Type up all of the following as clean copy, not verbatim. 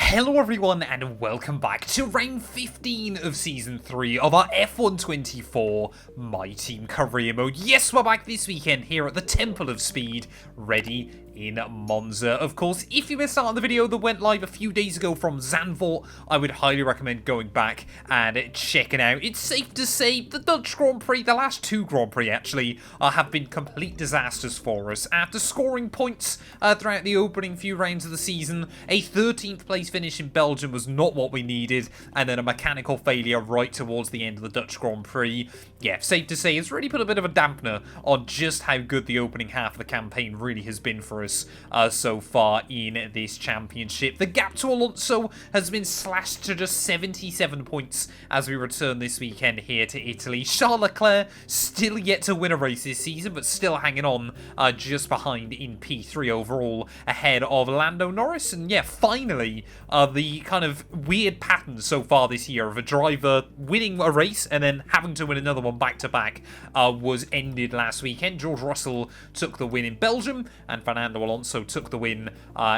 Hello everyone and welcome back to round 15 of season 3 of our F1 24 My Team career mode. Yes, we're back this weekend here at the Temple of Speed, ready in Monza. Of course, if you missed out on the video that went live a few days ago from Zandvoort, I would highly recommend going back and checking out. It's safe to say the Dutch Grand Prix, the last two Grand Prix actually, have been complete disasters for us. After scoring points throughout the opening few rounds of the season, a 13th place finish in Belgium was not what we needed, and then a mechanical failure right towards the end of the Dutch Grand Prix. Yeah, safe to say it's really put a bit of a dampener on just how good the opening half of the campaign really has been for us so far in this championship. The gap to Alonso has been slashed to just 77 points as we return this weekend here to Italy. Charles Leclerc still yet to win a race this season, but still hanging on just behind in P3 overall, ahead of Lando Norris. And yeah, finally, the kind of weird pattern so far this year of a driver winning a race and then having to win another one back-to-back was ended last weekend. George Russell took the win in Belgium, and Fernando Alonso took the win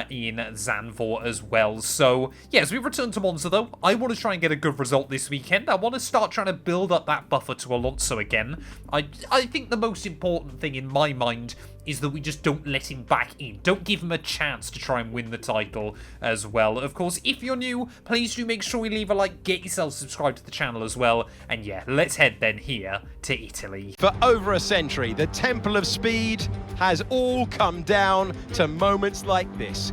in Zandvoort as well. So, yeah, as we return to Monza, though, I want to try and get a good result this weekend. I want to start trying to build up that buffer to Alonso again. I think the most important thing in my mind is that we just don't let him back in. Don't give him a chance to try and win the title as well. Of course, if you're new, please do make sure you leave a like, get yourself subscribed to the channel as well. And yeah, let's head then here to Italy. For over a century, the Temple of Speed has all come down to moments like this.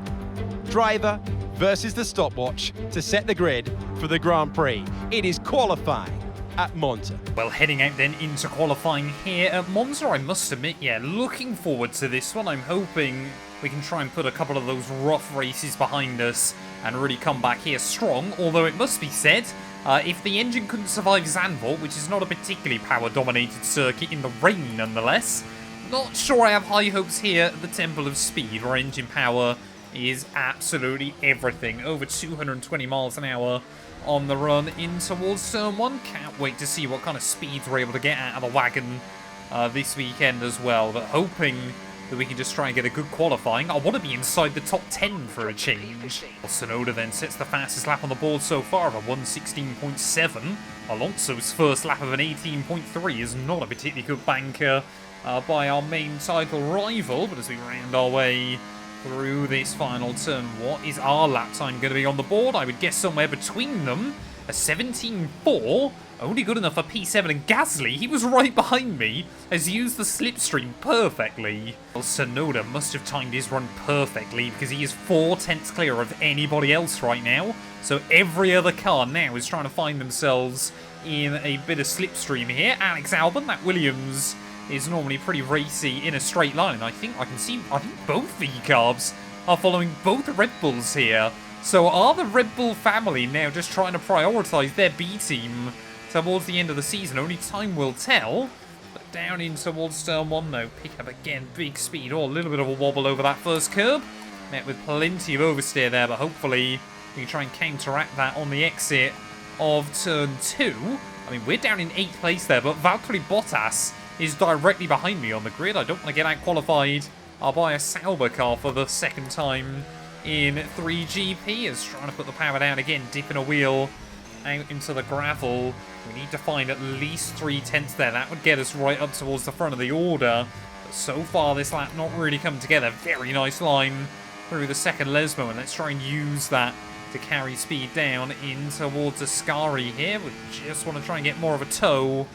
Driver versus the stopwatch to set the grid for the Grand Prix. It is qualifying at Monza. Well, heading out then into qualifying here at Monza, I must admit, yeah, looking forward to this one. I'm hoping we can try and put a couple of those rough races behind us and really come back here strong, although it must be said, if the engine couldn't survive Zandvoort, which is not a particularly power-dominated circuit in the rain nonetheless, not sure I have high hopes here at the Temple of Speed, where engine power is absolutely everything. Over 220 miles an hour on the run in towards turn 1. Can't wait to see what kind of speeds we're able to get out of the wagon this weekend as well. But hoping that we can just try and get a good qualifying. I want to be inside the top 10 for a change. Tsunoda then sets the fastest lap on the board so far of a 1:16.7. Alonso's first lap of an 18.3 is not a particularly good banker by our main title rival. But as we round our way through this final turn, what is our lap time going to be on the board? I would guess somewhere between them. A 17.4, only good enough for P7, and Gasly, he was right behind me, has used the slipstream perfectly. Well, Tsunoda must have timed his run perfectly because he is 4 tenths clear of anybody else right now. So every other car now is trying to find themselves in a bit of slipstream here. Alex Albon, that Williams is normally pretty racy in a straight line. I think both V-carbs are following both Red Bulls here. So are the Red Bull family now just trying to prioritise their B team towards the end of the season? Only time will tell. But down in towards turn 1 though, pick up again, big speed. Oh, a little bit of a wobble over that first curb. Met with plenty of oversteer there, but hopefully we can try and counteract that on the exit of turn 2. I mean, we're down in 8th place there, but Valtteri Bottas is directly behind me on the grid. I don't want to get out qualified. I'll buy a Sauber car for the second time in 3GP. Is trying to put the power down again, dipping a wheel out into the gravel. We need to find at least 3 tenths there. That would get us right up towards the front of the order. But so far, this lap not really come together. Very nice line through the second Lesmo, and let's try and use that to carry speed down in towards Ascari here. We just want to try and get more of a tow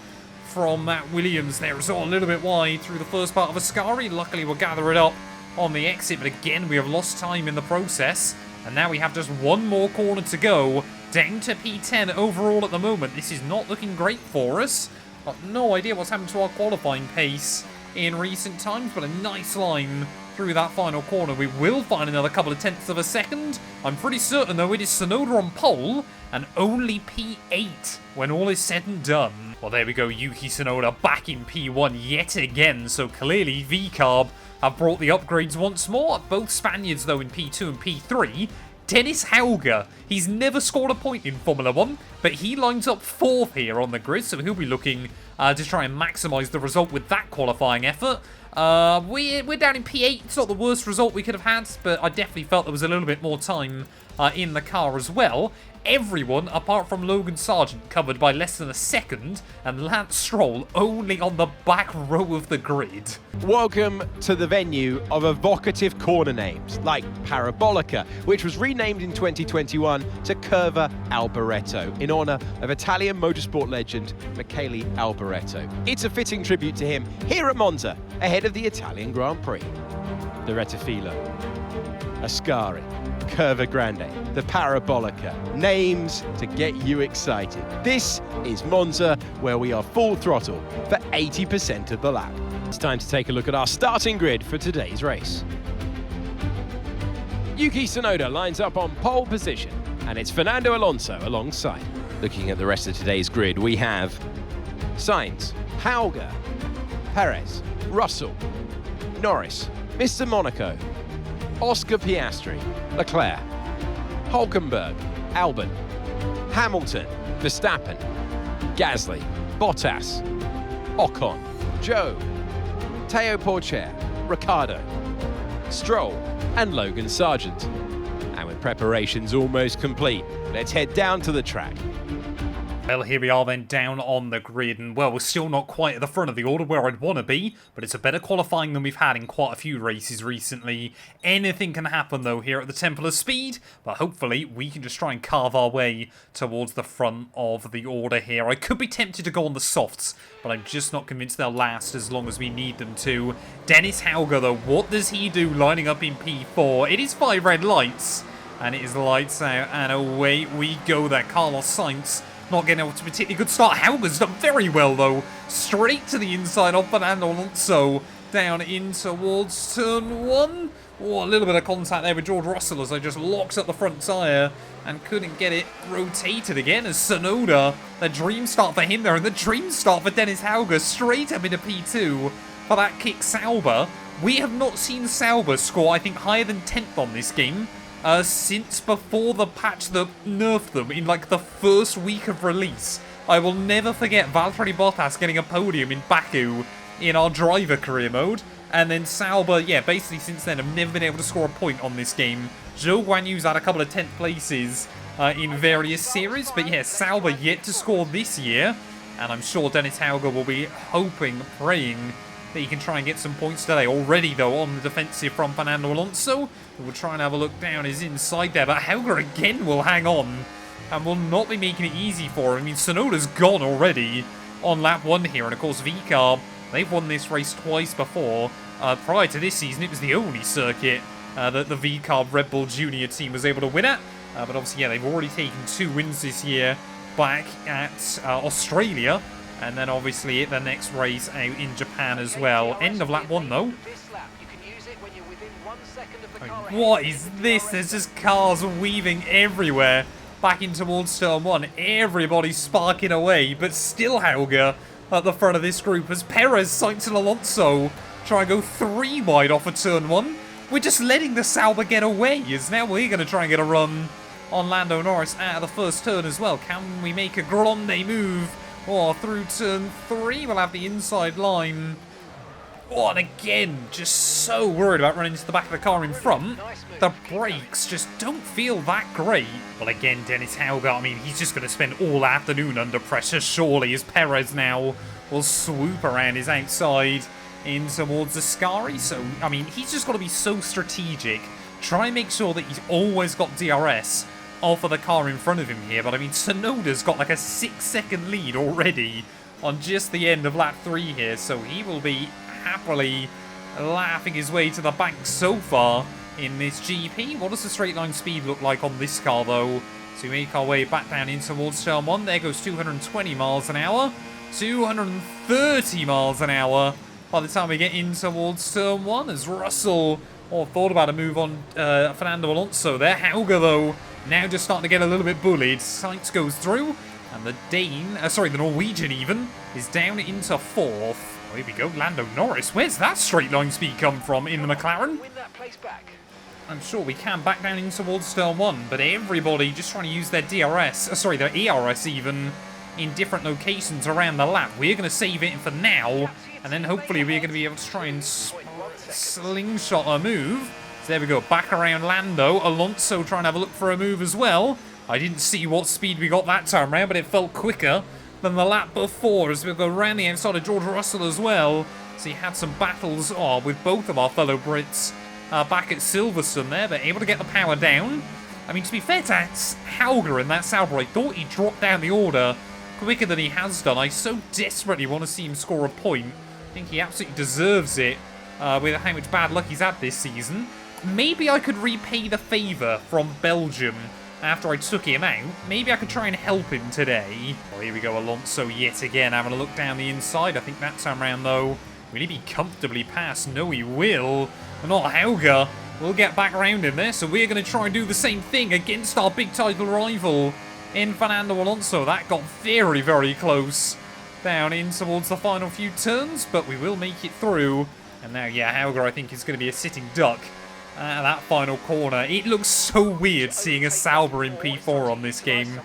from Matt Williams there. It's all a little bit wide through the first part of Ascari. Luckily, we'll gather it up on the exit, but again, we have lost time in the process, and now we have just one more corner to go, down to P10 overall at the moment. This is not looking great for us. Got no idea what's happened to our qualifying pace in recent times, but a nice line through that final corner. We will find another couple of tenths of a second. I'm pretty certain, though, it is Tsunoda on pole, and only P8 when all is said and done. Well, there we go, Yuki Tsunoda back in P1 yet again, so clearly V-Carb have brought the upgrades once more. Both Spaniards, though, in P2 and P3. Dennis Hauger, he's never scored a point in Formula 1, but he lines up 4th here on the grid, so he'll be looking to try and maximise the result with that qualifying effort. We're down in P8. It's not the worst result we could have had, but I definitely felt there was a little bit more time in the car as well. Everyone, apart from Logan Sargent, covered by less than a second, and Lance Stroll only on the back row of the grid. Welcome to the venue of evocative corner names, like Parabolica, which was renamed in 2021 to Curva Alboreto, in honour of Italian motorsport legend Michele Alboreto. It's a fitting tribute to him here at Monza, ahead of the Italian Grand Prix. The Rettifilo, Ascari, Curva Grande, the Parabolica, names to get you excited. This is Monza, where we are full throttle for 80% of the lap. It's time to take a look at our starting grid for today's race. Yuki Tsunoda lines up on pole position, and it's Fernando Alonso alongside. Looking at the rest of today's grid, we have Sainz, Hauger, Perez, Russell, Norris, Mr. Monaco, Oscar Piastri, Leclerc, Hulkenberg, Albon, Hamilton, Verstappen, Gasly, Bottas, Ocon, Joe, Teo Porcher, Ricciardo, Stroll and Logan Sargent. And with preparations almost complete, let's head down to the track. Well, here we are then down on the grid, and well, we're still not quite at the front of the order where I'd want to be, but it's a better qualifying than we've had in quite a few races recently. Anything can happen though here at the Temple of Speed, but hopefully we can just try and carve our way towards the front of the order here. I could be tempted to go on the softs, but I'm just not convinced they'll last as long as we need them to. Dennis Hauger though, what does he do lining up in P4? It is 5 red lights, and it is lights out, and away we go there. Carlos Sainz not getting out to a particularly good start. Hauger's done very well, though. Straight to the inside of Fernando Alonso. Down in towards turn 1. Oh, a little bit of contact there with George Russell as I just locks up the front tyre and couldn't get it rotated again as Tsunoda. The dream start for him there, and the dream start for Dennis Hauger straight up into P2 for that kick Sauber. We have not seen Sauber score, I think, higher than 10th on this game. Since before the patch that nerfed them in like the first week of release. I will never forget Valtteri Bottas getting a podium in Baku in our driver career mode. And then Sauber, yeah, basically since then have never been able to score a point on this game. Zhou Guanyu's had a couple of 10th places in various series. But yeah, Sauber yet to score this year. And I'm sure Dennis Hauger will be hoping, praying that he can try and get some points today. Already, though, on the defensive from Fernando Alonso. We'll try and have a look down his inside there. But Hauger again will hang on and will not be making it easy for him. I mean, Tsunoda's gone already on lap 1 here. And, of course, VCARB, they've won this race twice before. Prior to this season, it was the only circuit that the VCARB Red Bull Junior team was able to win at. But, obviously, yeah, they've already taken 2 wins this year back at Australia. And then, obviously, the next race out in Japan as well. End of lap 1, though. What is this? There's just cars weaving everywhere. Back in towards turn 1. Everybody's sparking away. But still Hauger at the front of this group as Perez, Sainz and Alonso try and go 3 wide off of turn 1. We're just letting the Sauber get away. As now we're going to try and get a run on Lando Norris out of the first turn as well. Can we make a grande move? Oh, through turn 3, we'll have the inside line. Oh, and again, just so worried about running into the back of the car in front. The brakes just don't feel that great. Well, again, Dennis Hauger, I mean, he's just going to spend all afternoon under pressure, surely, as Perez now will swoop around his outside in towards Ascari. So, I mean, he's just got to be so strategic. Try and make sure that he's always got DRS off of the car in front of him here. But I mean, Tsunoda's got like a 6-second lead already on just the end of lap 3 here. So he will be happily laughing his way to the bank so far in this GP. What does the straight line speed look like on this car though? So we make our way back down in towards turn 1. There goes 220 miles an hour. 230 miles an hour by the time we get in towards turn 1 as Russell thought about a move on Fernando Alonso there. Hauger though now just starting to get a little bit bullied. Sainz goes through, and the the Norwegian even, is down into 4th. Oh, here we go, Lando Norris. Where's that straight line speed come from in the McLaren? I'm sure we can back down in towards turn 1, but everybody just trying to use their DRS, their ERS even, in different locations around the lap. We're going to save it for now, and then hopefully we're going to be able to try and slingshot a move So there we go, back around Lando. Alonso trying to have a look for a move as well. I didn't see what speed we got that time around, but it felt quicker than the lap before as we go around the outside of George Russell as well. So he had some battles with both of our fellow Brits back at Silverstone there, but able to get the power down. I mean, to be fair to Hauger in that Sauber, I thought he dropped down the order quicker than he has done. I so desperately want to see him score a point. I think he absolutely deserves it with how much bad luck he's had this season. Maybe I could repay the favour from Belgium after I took him out. Maybe I could try and help him today. Oh, here we go, Alonso yet again having a look down the inside. I think that time around, though, will he be comfortably past? No, he will. Not Hauger. We'll get back around him there, so we're going to try and do the same thing against our big title rival in Fernando Alonso. That got very, very close down in towards the final few turns, but we will make it through. And now, yeah, Hauger, I think, is going to be a sitting duck at that final corner. It looks so weird seeing a Sauber in P4 on this game,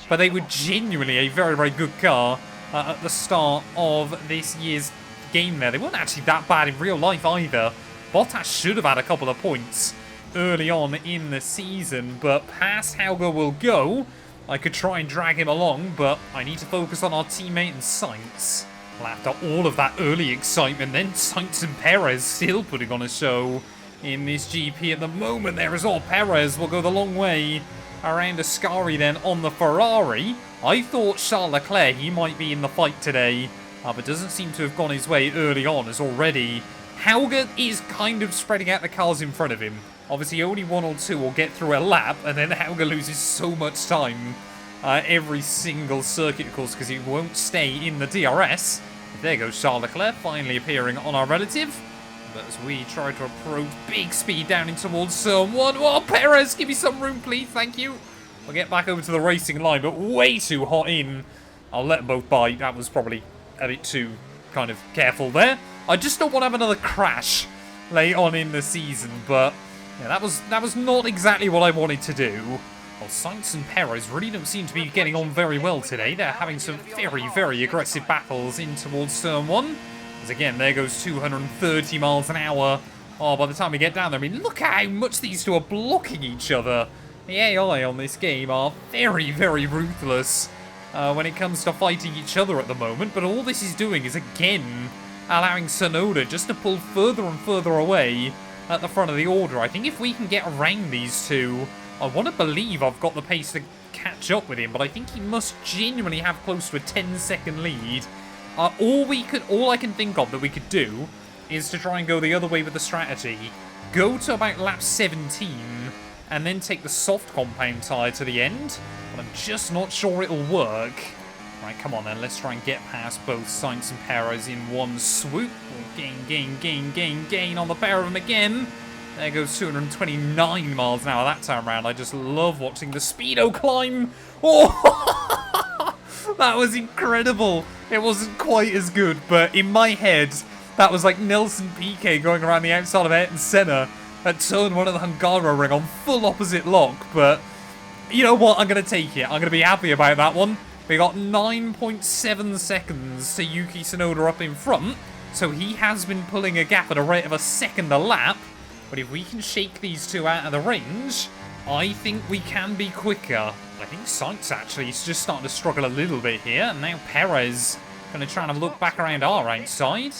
but they were genuinely a very, very good car at the start of this year's game there. They weren't actually that bad in real life either. Bottas should have had a couple of points early on in the season, but past Hauger will go. I could try and drag him along, but I need to focus on our teammate and Sainz. Well, after all of that early excitement, then Sainz and Perez still putting on a show in this GP at the moment. There is all. Perez will go the long way around Ascari then on the Ferrari. I thought Charles Leclerc, he might be in the fight today, but doesn't seem to have gone his way early on, as already Hauger is kind of spreading out the cars in front of him. Obviously, only one or two will get through a lap, and then Hauger loses so much time every single circuit, of course, because he won't stay in the DRS. There goes Charles Leclerc, finally appearing on our relative. But as we try to approach big speed down in towards turn one. Oh, Perez, give me some room, please. Thank you. We'll get back over to the racing line, but way too hot in. I'll let them both bite. That was probably a bit too kind of careful there. I just don't want to have another crash late on in the season, but yeah, that was not exactly what I wanted to do. Well, Sainz and Perez really don't seem to be getting on very well today. They're having some very, very aggressive battles in towards turn one. As again, there goes 230 miles an hour. Oh, by the time we get down there, I mean, look at how much these two are blocking each other. The AI on this game are very, very ruthless when it comes to fighting each other at the moment. But all this is doing is, again, allowing Tsunoda just to pull further and further away at the front of the order. I think if we can get around these two, I want to believe I've got the pace to catch up with him, but I think he must genuinely have close to a 10-second lead. All I can think of that we could do is to try and go the other way with the strategy. Go to about lap 17 and then take the soft compound tyre to the end, but I'm just not sure it'll work. Right, come on then, let's try and get past both Sainz and Perez in one swoop. We'll gain on the pair of them again. There goes 229 miles an hour that time around. I just love watching the speedo climb. Oh, that was incredible. It wasn't quite as good, but in my head, that was like Nelson Piquet going around the outside of Ayrton Senna at turn one of the Hungaroring on full opposite lock. But you know what? I'm going to take it. I'm going to be happy about that one. We got 9.7 seconds to Yuki Tsunoda up in front, so he has been pulling a gap at a rate of a second a lap. But if we can shake these two out of the range, I think we can be quicker. I think Sainz actually is just starting to struggle a little bit here. And now Perez going to try and look back around our outside.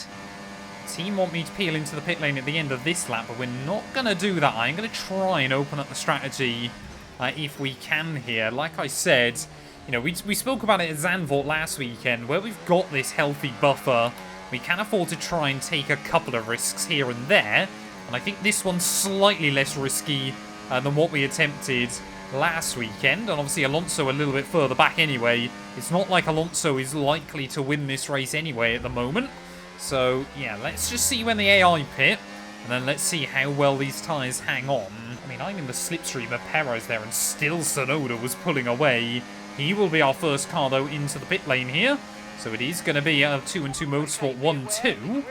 Team want me to peel into the pit lane at the end of this lap, but we're not going to do that. I'm going to try and open up the strategy if we can here. Like I said, you know, we spoke about it at Zandvoort last weekend, where we've got this healthy buffer. We can afford to try and take a couple of risks here and there. And I think this one's slightly less risky than what we attempted last weekend. And obviously Alonso a little bit further back anyway. It's not like Alonso is likely to win this race anyway at the moment. So, yeah, let's just see when the AI pit. And then let's see how well these tyres hang on. I mean, I'm in the slipstream of Perez there, and still Tsunoda was pulling away. He will be our first car, though, into the pit lane here. So it is going to be a 2-2 Motorsport 1-2.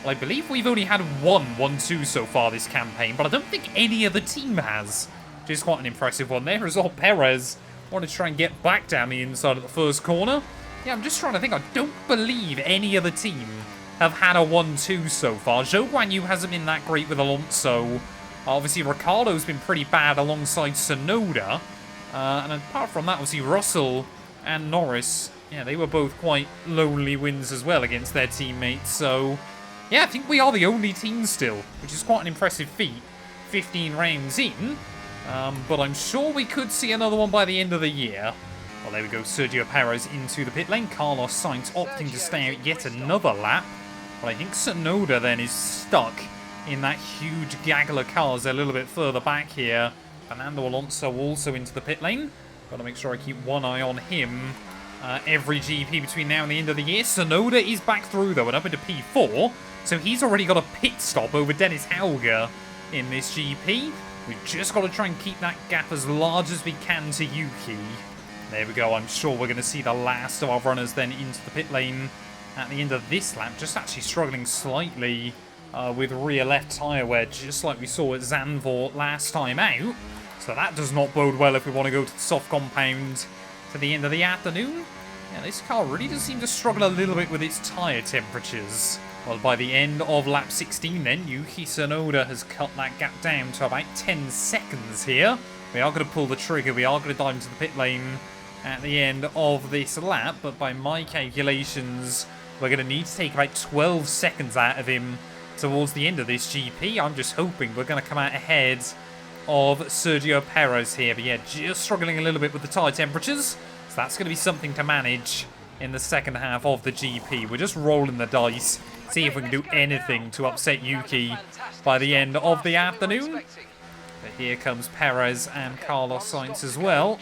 Well, I believe we've only had one 1-2 so far this campaign, but I don't think any other team has. Which is quite an impressive one there. As all Perez wanted to try and get back down the inside of the first corner. Yeah, I'm just trying to think. I don't believe any other team have had a 1-2 so far. Zhou Guanyu hasn't been that great with Alonso. Obviously, Ricciardo's been pretty bad alongside Tsunoda. And apart from that, obviously, Russell and Norris, yeah, they were both quite lonely wins as well against their teammates. So, yeah, I think we are the only team still, which is quite an impressive feat. 15 rounds in. But I'm sure we could see another one by the end of the year. Well, there we go. Sergio Perez into the pit lane. Carlos Sainz opting to stay out yet another lap. But I think Tsunoda then is stuck in that huge gaggle of cars a little bit further back here. Fernando Alonso also into the pit lane. Got to make sure I keep one eye on him every GP between now and the end of the year. Tsunoda is back through, though, and up into P4. So he's already got a pit stop over Dennis Hauger in this GP. We've just got to try and keep that gap as large as we can to Yuki. There we go. I'm sure we're going to see the last of our runners then into the pit lane at the end of this lap. Just actually struggling slightly with rear left tyre wear, just like we saw at Zandvoort last time out. So that does not bode well if we want to go to the soft compound to the end of the afternoon. Yeah, this car really does seem to struggle a little bit with its tyre temperatures. Well, by the end of lap 16 then, Yuki Tsunoda has cut that gap down to about 10 seconds here. We are going to pull the trigger. We are going to dive into the pit lane at the end of this lap. But by my calculations, we're going to need to take about 12 seconds out of him towards the end of this GP. I'm just hoping we're going to come out ahead of Sergio Perez here. But yeah, just struggling a little bit with the tyre temperatures. So that's going to be something to manage in the second half of the GP. We're just rolling the dice. See if we can do anything to upset Yuki by the end of the afternoon. But here comes Perez and Carlos Sainz as well.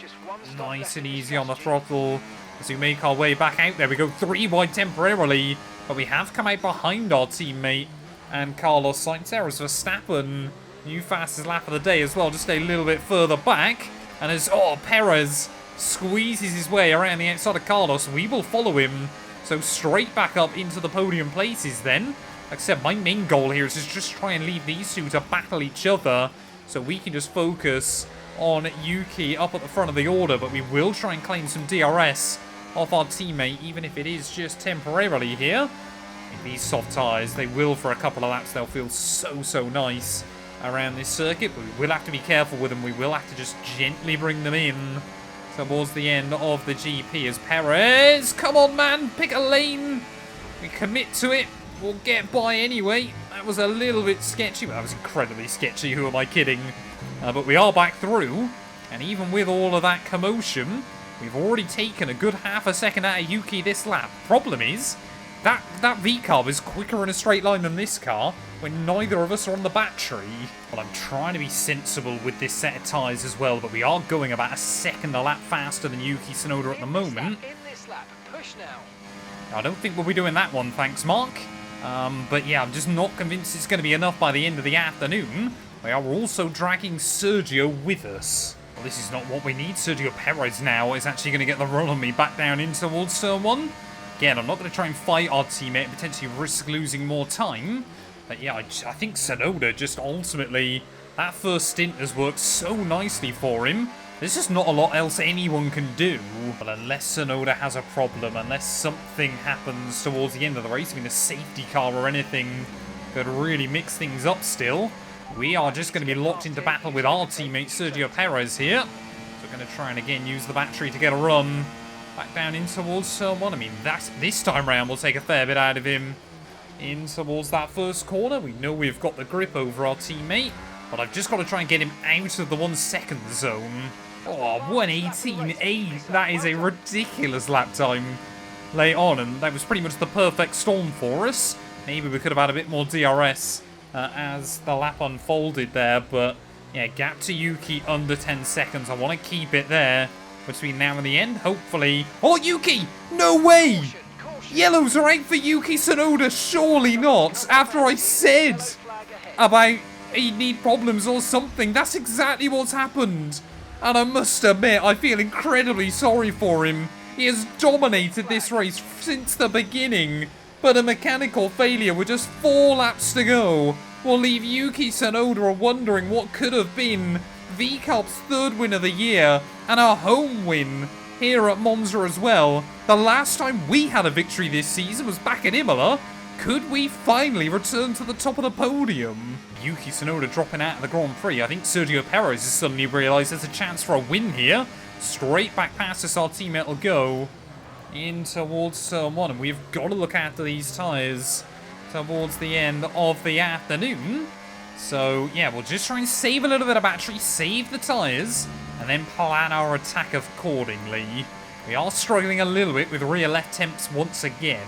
Nice and easy on the throttle as we make our way back out. There we go, 3 wide temporarily. But we have come out behind our teammate and Carlos Sainz. There is Verstappen, new fastest lap of the day as well, just a little bit further back. And as, Perez squeezes his way around the outside of Carlos, we will follow him. So straight back up into the podium places then. Like I said, my main goal here is to just try and leave these two to battle each other so we can just focus on Yuki up at the front of the order. But we will try and claim some DRS off our teammate, even if it is just temporarily here. In these soft tyres, they will for a couple of laps. They'll feel so nice around this circuit. But we will have to be careful with them. We will have to just gently bring them in towards the end of the GP as Perez. Come on, man. Pick a lane. We commit to it. We'll get by anyway. That was a little bit sketchy. Well, that was incredibly sketchy. Who am I kidding? But we are back through. And even with all of that commotion, we've already taken a good half a second out of Yuki this lap. Problem is, that V-carb is quicker in a straight line than this car when neither of us are on the battery. Well, I'm trying to be sensible with this set of tyres as well, but we are going about a second a lap faster than Yuki Tsunoda at the moment. I don't think we'll be doing that one, thanks, Mark. But yeah, I'm just not convinced it's going to be enough by the end of the afternoon. We are also dragging Sergio with us. Well, this is not what we need. Sergio Perez now is actually going to get the run on me back down in towards turn 1. Again, I'm not going to try and fight our teammate and potentially risk losing more time. But yeah, I think Tsunoda just ultimately, that first stint has worked so nicely for him. There's just not a lot else anyone can do. But unless Tsunoda has a problem, unless something happens towards the end of the race, I mean a safety car or anything could really mix things up still, we are just going to be locked into battle with our teammate Sergio Perez here. So we're going to try and again use the battery to get a run back down in towards turn 1. I mean, this time round we'll take a fair bit out of him in towards that first corner. We know we've got the grip over our teammate, but I've just got to try and get him out of the 1 second zone. Oh, 1:18.8. That is a ridiculous lap time late on, and that was pretty much the perfect storm for us. Maybe we could have had a bit more DRS as the lap unfolded there, but yeah, gap to Yuki under 10 seconds. I want to keep it there between now and the end, hopefully. Oh, Yuki! No way! Yellows are out for Yuki Tsunoda, surely not. After I said about he'd need problems or something, that's exactly what's happened. And I must admit, I feel incredibly sorry for him. He has dominated this race since the beginning, but a mechanical failure with just 4 laps to go will leave Yuki Tsunoda wondering what could have been V-Cup's 3rd win of the year and our home win here at Monza as well. The last time we had a victory this season was back in Imola, Could we finally return to the top of the podium? Yuki Tsunoda dropping out of the Grand Prix. I think Sergio Perez has suddenly realised there's a chance for a win here. Straight back past us, our teammate will go in towards turn 1. And we've got to look after these tyres towards the end of the afternoon. So, yeah, we'll just try and save a little bit of battery, save the tyres, and then plan our attack accordingly. We are struggling a little bit with rear left temps once again.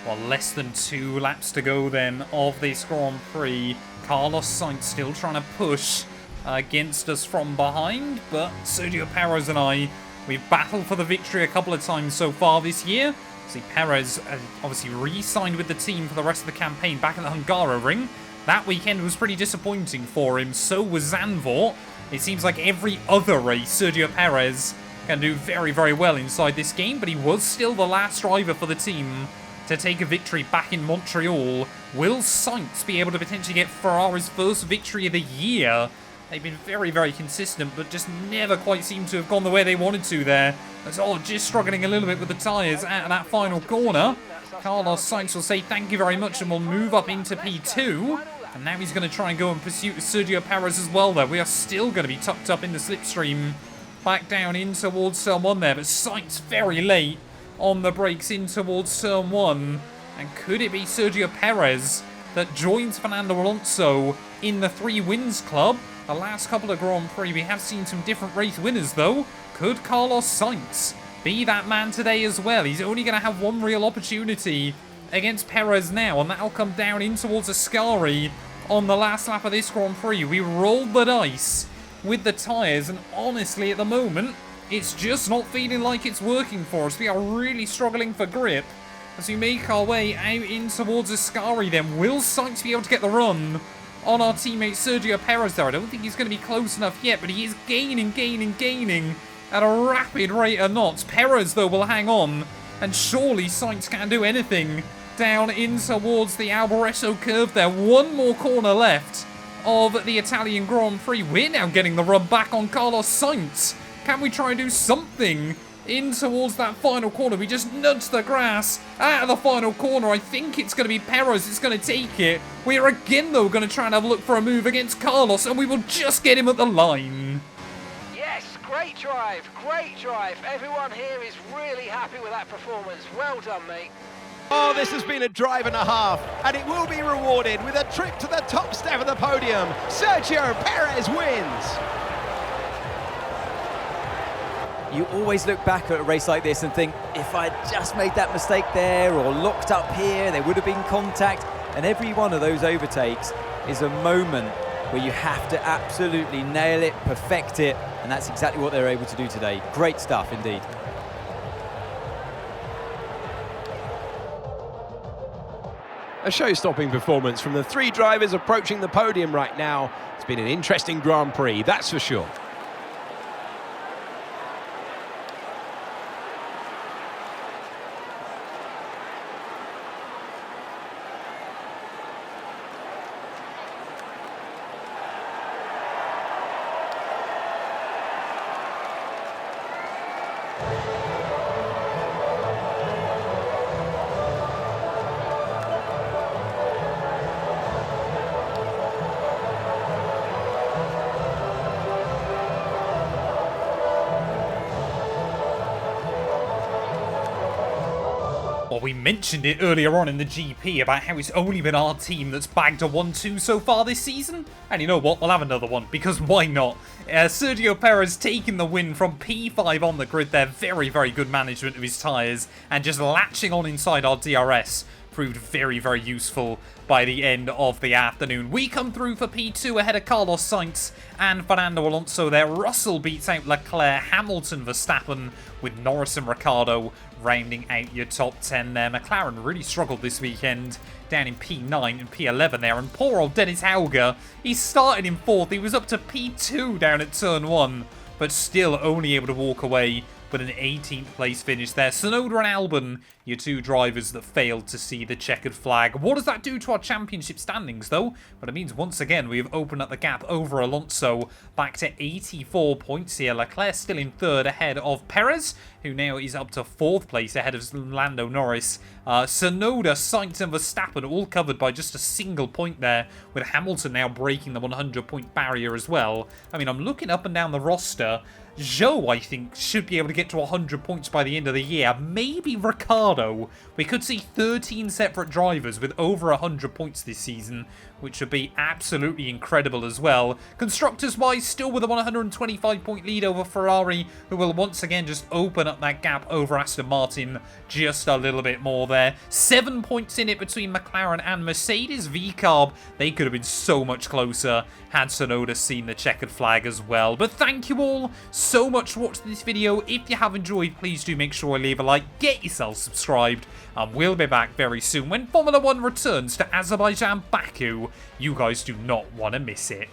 Well, less than 2 laps to go then of this Grand Prix. Carlos Sainz still trying to push against us from behind, but Sergio Perez and I, we've battled for the victory a couple of times so far this year. See, Perez obviously re-signed with the team for the rest of the campaign back in the Hungaroring. That weekend was pretty disappointing for him, so was Zandvoort. It seems like every other race, Sergio Perez can do very, very well inside this game, but he was still the last driver for the team to take a victory back in Montreal. Will Sainz be able to potentially get Ferrari's first victory of the year? They've been very, very consistent, but just never quite seem to have gone the way they wanted to there. As just struggling a little bit with the tyres out of that final corner. Carlos Sainz will say thank you very much and will move up into P2. And now he's going to try and go in pursuit of Sergio Perez as well, though. We are still going to be tucked up in the slipstream. Back down in towards turn 1 there, but Sainz very late on the brakes in towards turn 1. And could it be Sergio Perez that joins Fernando Alonso in the 3 wins club? The last couple of Grand Prix, we have seen some different race winners, though. Could Carlos Sainz be that man today as well? He's only going to have one real opportunity against Perez now, and that'll come down in towards Ascari on the last lap of this Grand Prix. We rolled the dice with the tyres, and honestly, at the moment, it's just not feeling like it's working for us. We are really struggling for grip as we make our way out in towards Ascari then. Will Sainz be able to get the run on our teammate Sergio Perez there? I don't think he's going to be close enough yet, but he is gaining at a rapid rate of knots. Perez, though, will hang on, and surely Sainz can't do anything down in towards the Alboreto curve there. One more corner left of the Italian Grand Prix. We're now getting the run back on Carlos Sainz. Can we try and do something in towards that final corner? We just nudged the grass out of the final corner. I think it's going to be Perez that's going to take it. We're again, though, going to try and have a look for a move against Carlos, and we will just get him at the line. Yes, great drive, great drive. Everyone here is really happy with that performance. Well done, mate. Oh, this has been a drive and a half, and it will be rewarded with a trip to the top step of the podium. Sergio Perez wins. You always look back at a race like this and think, if I'd just made that mistake there or locked up here, there would have been contact. And every one of those overtakes is a moment where you have to absolutely nail it, perfect it, and that's exactly what they're able to do today. Great stuff indeed. A show-stopping performance from the 3 drivers approaching the podium right now. It's been an interesting Grand Prix, that's for sure. Well, we mentioned it earlier on in the GP about how it's only been our team that's bagged a 1-2 so far this season. And you know what? We'll have another one, because why not? Sergio Perez taking the win from P5 on the grid there. Very, very good management of his tyres. And just latching on inside our DRS proved very, very useful by the end of the afternoon. We come through for P2 ahead of Carlos Sainz and Fernando Alonso there. Russell beats out Leclerc, Hamilton, Verstappen, with Norris and Ricciardo rounding out your top 10 there. McLaren really struggled this weekend, down in P9 and P11 there. And poor old Dennis Hauger, he started in 4th. He was up to P2 down at turn 1, but still only able to walk away with an 18th place finish there. Tsunoda and Albon, your two drivers that failed to see the checkered flag. What does that do to our championship standings, though? But it means once again we have opened up the gap over Alonso back to 84 points here. Leclerc still in third ahead of Perez, who now is up to 4th place ahead of Lando Norris. Tsunoda, Sainz and Verstappen all covered by just a single point there, with Hamilton now breaking the 100-point barrier as well. I mean, I'm looking up and down the roster. Zhou, I think, should be able to get to 100 points by the end of the year. Maybe Ricciardo. We could see 13 separate drivers with over 100 points this season, which would be absolutely incredible as well. Constructors-wise, still with a 125-point lead over Ferrari, who will once again just open up that gap over Aston Martin just a little bit more there. 7 points in it between McLaren and Mercedes. VCarb, they could have been so much closer had Tsunoda seen the checkered flag as well. But thank you all so much for watching this video. If you have enjoyed, please do make sure to leave a like, get yourself subscribed, and we'll be back very soon when Formula 1 returns to Azerbaijan Baku. You guys do not want to miss it.